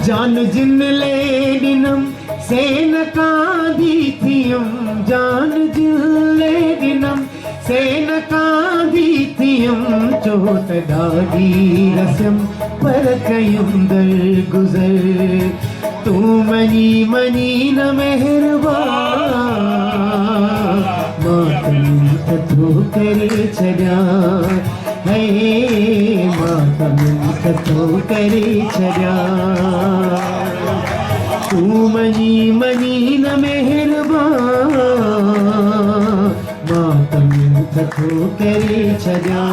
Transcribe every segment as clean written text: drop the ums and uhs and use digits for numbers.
जान जिन लेडिनम सेन कांदी थियम जान जिन लेडिनम सेन कांदी थियम चोट ॾाढी रस्यम पर कयुम दर गुज़र तू मनी मनी न मेहरबान मातम कथो करे छॾिया है मातम कथो करे छॾिया तू मनी मनी न मेहरबान मातम कथो करे छॾिया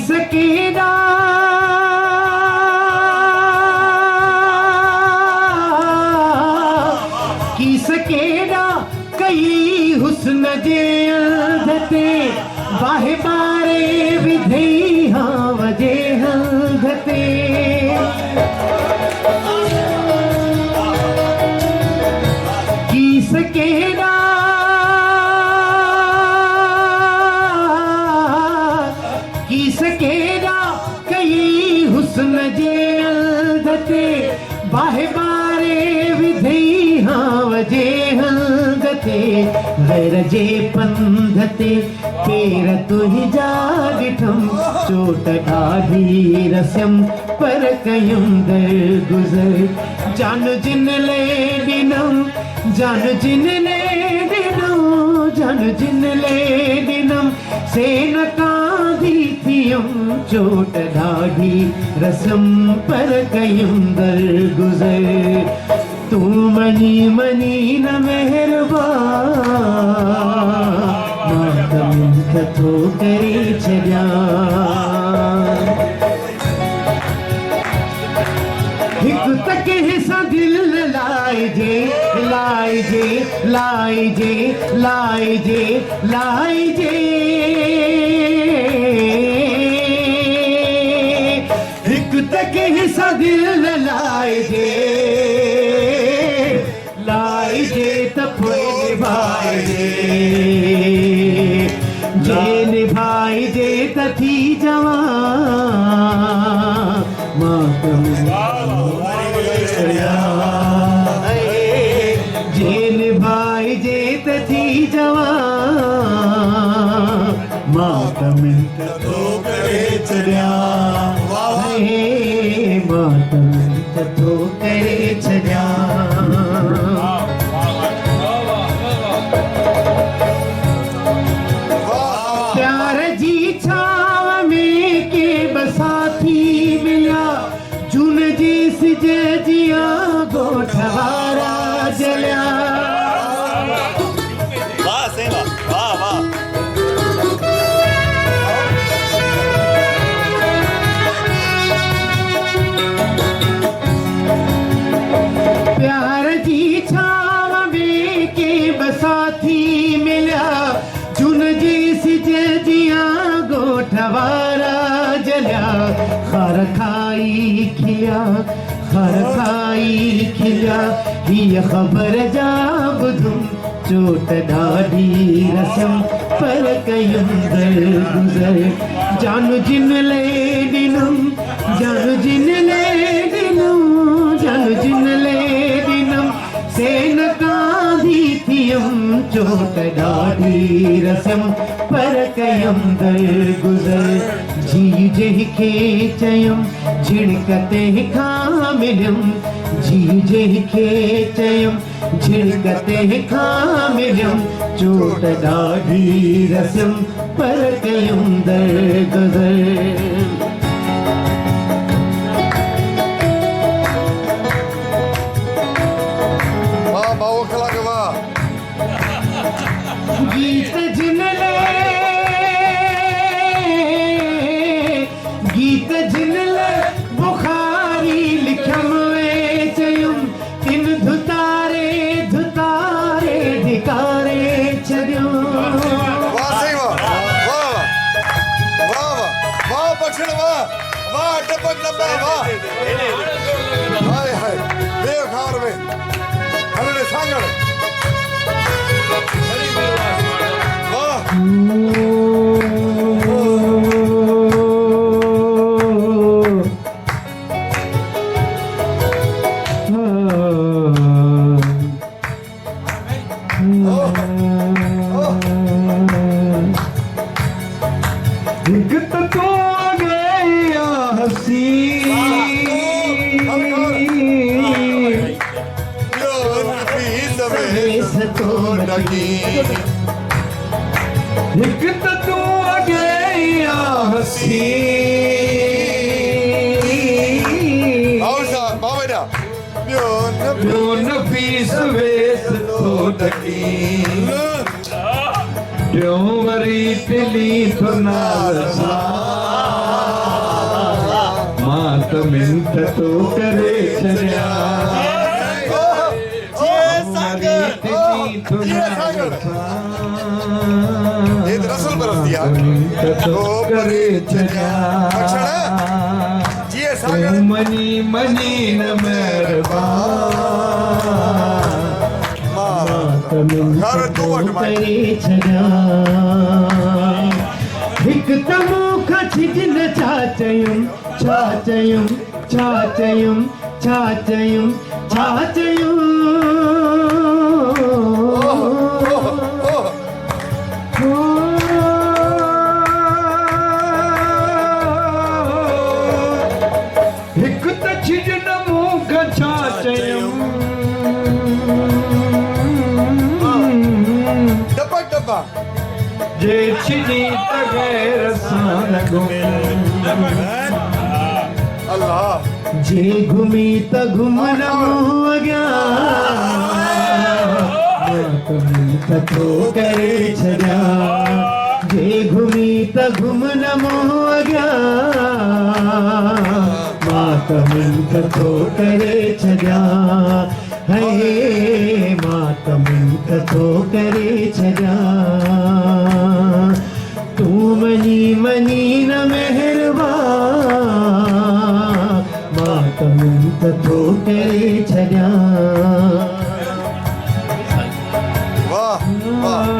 सकेदा की सकेदा कई हुस्न जे अंधते बाहे बारे विधई हाँ वजे हंधते की सकेदा की सकेदा कई हुस्न जे अंधते बाहे बारे विधई हाँ वजे हंधते गैर जे पंधते पेर तुहिंजा ॾिठम चोट ॾाढी रस्यम पर कयुम दर गुज़र जान जिन ले ॾिनम जान जिन ले ॾिनम जान जिन ले ॾिनम सेन कांदी थियम चोट ॾाढी रस्म पर कयुम दर गुज़र तू मनी मनी न मेहरबान मातम कथो करे छॾिया हिकु त कंहिंसां दिल लाइजे लाइजे लाइजे लाइजे लाइजे हिकु त कंहिंसां दिल लाइजे लाइजे त पोइ निभाइजे जे निभाइजे त थी जवान मातम जे निभाइजे त थी जवान मातम कथो करे छॾिया मातम कथो करे छॾिया प्यार जी छाव में के बसाथी मिलिया जून जी सिज जिया ॻोठ वारा जलिया वाह सेवा वाह वाह प्यार जी छाव में के बसाथी मिलिया जून जी सिज जिया ॻोठ वारा जलिया खर खाई खिया हीअ ख़बर जा ॿुधुम चोट ॾाढी रस्म पर कयुम दर गुज़र जान जिन ले ॾिनम जान जिन ले ॾिनम जान जिन ले ॾिनम सेन कांदी थियम चोट ॾाढी रस्म पर कयुम दर गुज़र जी जंहिंखे चयुम झिड़क तंहिंखां मिलियम जी जंहिंखे चयुम झिड़क तंहिंखां मिलियम चोट ॾाढी रस्म पर कयुम दर गुज़र वाह बाबू कलाक वाह गीत जिन ले गीत जिन ले बुखारी लिखम वे चयुम तिन धुतारे धुतारे धिकारे छॾियो डब्बा डब्बा वाह हाय हाय वे खार वे हलड़े सांगड़े वाह एक तो तू आ गया हसी एक तो तू आ गया हसी प्यो नफीस वेस तो डकी प्यो वरी तिली तो नालसा मात मिंट तो करे छड़िया मनी मनी न हिकु तमो खिजन छा चयुम छा चयुम छा चयुम छा चयुम छा चयुम हिकु त छिजन मूंख छा चयुम डब्बा डब्बा जे छिजी त गैर सां अल्लाह जे घुमी त घुमन अॻियां त थो करे छॾिया जे घुमी त घुमन अॻियां मां त मिंट थो करे छॾिया हे मां त मिंट थो करे छॾिया तूं मनी मनी न महिरबान मां त मिंट थो करे छॾिया वाह वाह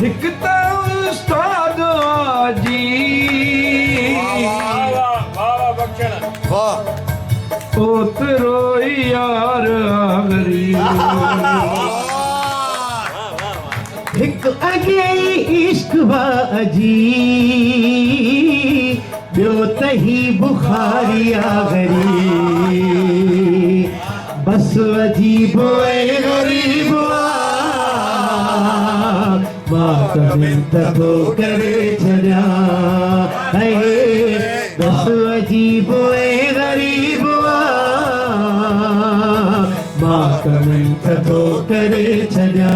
हिकु त उस्ताद जी वाह ओतिरो यार आगरी हिकु अॻे इश्क बाजी ॿियो त ही बुखारी आगरी बस अजीब ग़रीब मां त मिंट थो करे छॾिया बस अजीब ग़रीब मां त मिंट थो करे छॾिया